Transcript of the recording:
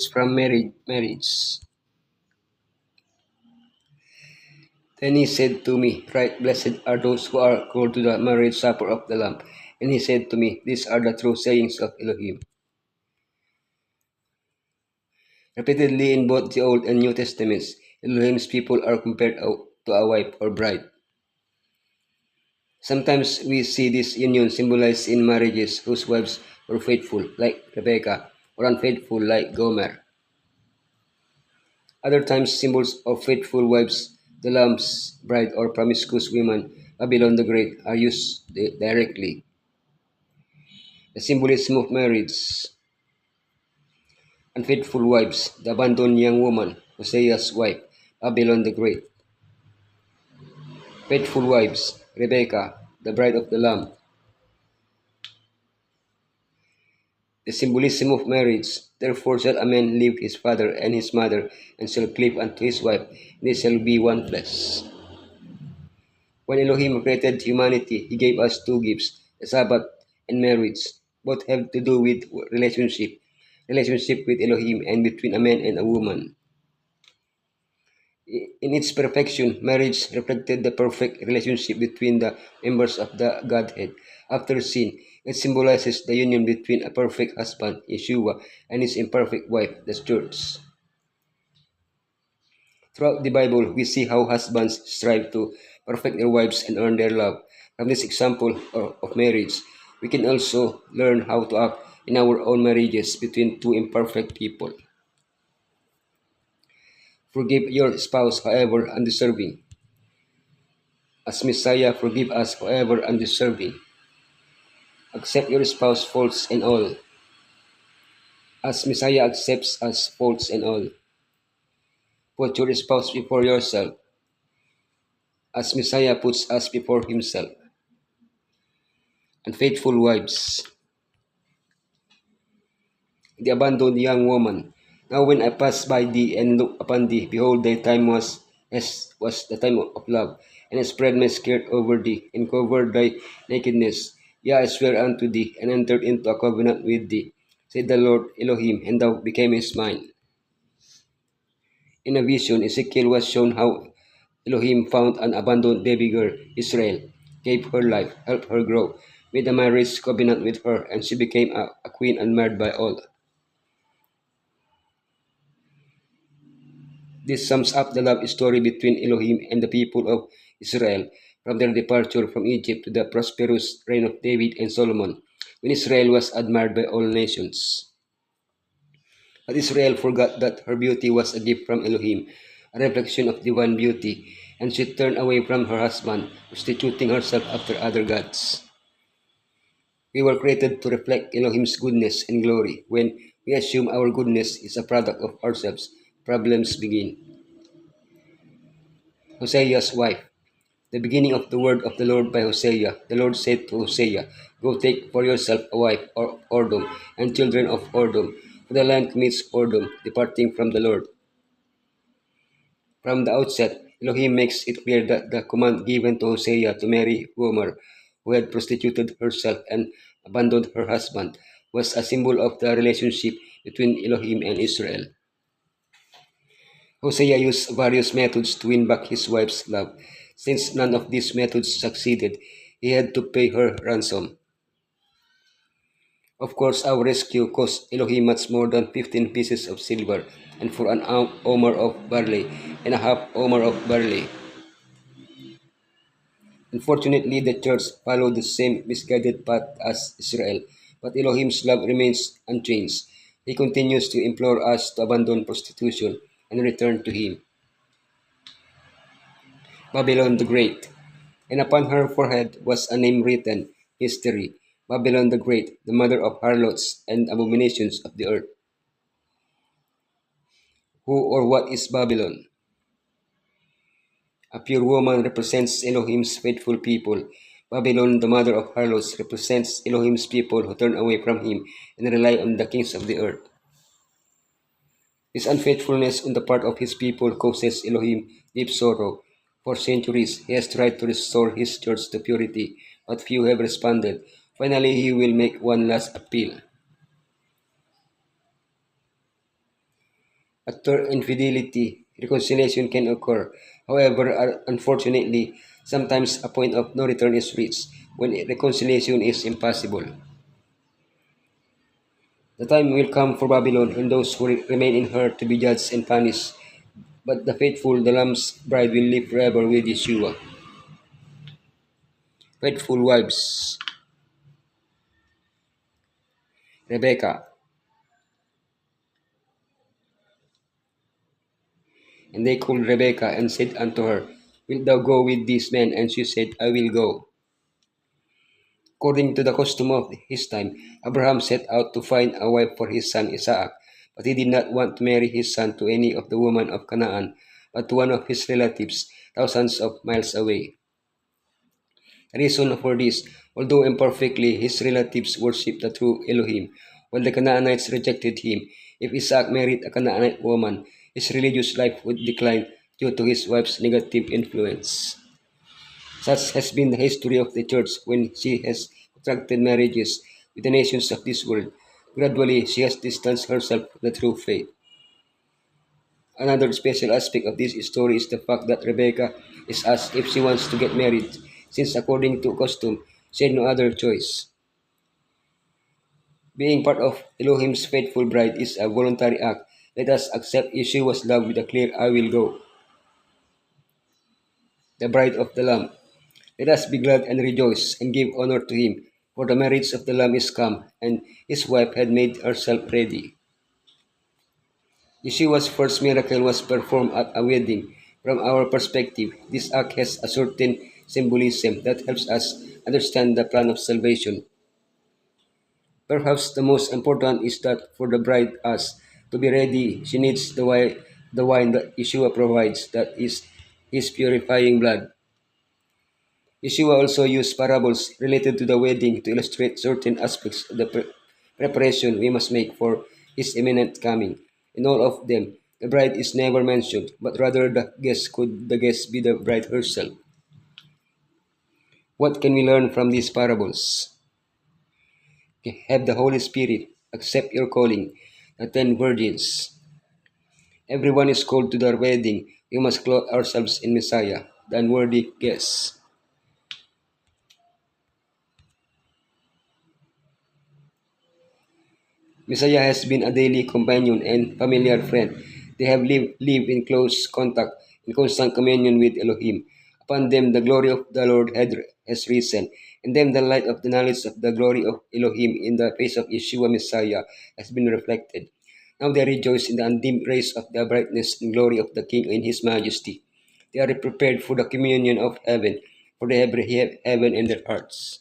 from marriage. Then he said to me, right, blessed are those who are called to the marriage supper of the Lamb. And he said to me, these are the true sayings of Elohim. Repeatedly in both the Old and New Testaments, Elohim's people are compared to a wife or bride. Sometimes we see this union symbolized in marriages whose wives were faithful, like Rebecca, or unfaithful, like Gomer. Other times, symbols of faithful wives, the Lamb's bride, or promiscuous women, Babylon the Great, are used directly. The symbolism of marriage, unfaithful wives, the abandoned young woman, Hosea's wife, Babylon the Great. Faithful wives, Rebecca, the bride of the Lamb. The symbolism of marriage, therefore shall a man leave his father and his mother, and shall cleave unto his wife, and they shall be one flesh. When Elohim created humanity, he gave us two gifts, the Sabbath and marriage. Both have to do with relationship with Elohim and between a man and a woman. In its perfection, marriage reflected the perfect relationship between the members of the Godhead. After sin, it symbolizes the union between a perfect husband, Yeshua, and his imperfect wife, the church. Throughout the Bible, we see how husbands strive to perfect their wives and earn their love. From this example of marriage, we can also learn how to act in our own marriages between two imperfect people. Forgive your spouse, however undeserving, as Messiah forgive us, however undeserving. Accept your spouse's faults and all, as Messiah accepts us faults and all. Put your spouse before yourself, as Messiah puts us before himself. Unfaithful wives, the abandoned young woman. Now when I passed by thee and looked upon thee, behold, thy time was the time of love, and I spread my skirt over thee, and covered thy nakedness. Yea, I swear unto thee, and entered into a covenant with thee, said the Lord Elohim, and thou becamest mine. In a vision, Ezekiel was shown how Elohim found an abandoned baby girl, Israel, gave her life, helped her grow, made a marriage covenant with her, and she became a queen admired by all. This sums up the love story between Elohim and the people of Israel, from their departure from Egypt to the prosperous reign of David and Solomon, when Israel was admired by all nations. But Israel forgot that her beauty was a gift from Elohim, a reflection of divine beauty, and she turned away from her husband, prostituting herself after other gods. We were created to reflect Elohim's goodness and glory. When we assume our goodness is a product of ourselves, problems begin. Hosea's wife. The beginning of the word of the Lord by Hosea. The Lord said to Hosea, go take for yourself a wife of whoredom and children of whoredom, for the land commits whoredom, departing from the Lord. From the outset, Elohim makes it clear that the command given to Hosea to marry Gomer, who had prostituted herself and abandoned her husband, was a symbol of the relationship between Elohim and Israel. Hosea used various methods to win back his wife's love. Since none of these methods succeeded, he had to pay her ransom. Of course, our rescue cost Elohim much more than 15 pieces of silver, and for an omer of barley and a half omer of barley. Unfortunately, the church followed the same misguided path as Israel, but Elohim's love remains unchanged. He continues to implore us to abandon prostitution and return to Him. Babylon the Great. And upon her forehead was a name written, History, Babylon the Great, the mother of harlots and abominations of the earth. Who or what is Babylon? A pure woman represents Elohim's faithful people. Babylon, the mother of harlots, represents Elohim's people who turn away from him and rely on the kings of the earth. This unfaithfulness on the part of his people causes Elohim deep sorrow. For centuries, he has tried to restore his church to purity, but few have responded. Finally, he will make one last appeal. After infidelity, reconciliation can occur. However, unfortunately, sometimes a point of no return is reached when reconciliation is impossible. The time will come for Babylon and those who remain in her to be judged and punished. But the faithful, the Lamb's bride, will live forever with Yeshua. Faithful wives, Rebecca. And they called Rebekah and said unto her, Wilt thou go with this man? And she said, I will go. According to the custom of his time, Abraham set out to find a wife for his son Isaac, but he did not want to marry his son to any of the women of Canaan, but to one of his relatives, thousands of miles away. The reason for this, although imperfectly, his relatives worshipped the true Elohim, while the Canaanites rejected him. If Isaac married a Canaanite woman, his religious life would decline due to his wife's negative influence. Such has been the history of the church when she has contracted marriages with the nations of this world. Gradually, she has distanced herself from the true faith. Another special aspect of this story is the fact that Rebecca is asked if she wants to get married, since according to custom, she had no other choice. Being part of Elohim's faithful bride is a voluntary act. Let us accept Yeshua's love with a clear I will go, the bride of the Lamb. Let us be glad and rejoice and give honor to him, for the marriage of the Lamb is come, and his wife had made herself ready. Yeshua's first miracle was performed at a wedding. From our perspective, this act has a certain symbolism that helps us understand the plan of salvation. Perhaps the most important is that for the bride us to be ready, she needs the wine that Yeshua provides, that is his purifying blood. Yeshua also used parables related to the wedding to illustrate certain aspects of the preparation we must make for his imminent coming. In all of them, the bride is never mentioned, but rather the guest. Could the guest be the bride herself? What can we learn from these parables? Have the Holy Spirit, accept your calling, the 10 virgins. Everyone is called to their wedding. We must clothe ourselves in Messiah, the unworthy guest. Messiah has been a daily companion and familiar friend. They have lived in close contact, in constant communion with Elohim. Upon them the glory of the Lord has risen. In them the light of the knowledge of the glory of Elohim in the face of Yeshua Messiah has been reflected. Now they rejoice in the undimmed rays of the brightness and glory of the King in his majesty. They are prepared for the communion of heaven, for they have heaven in their hearts.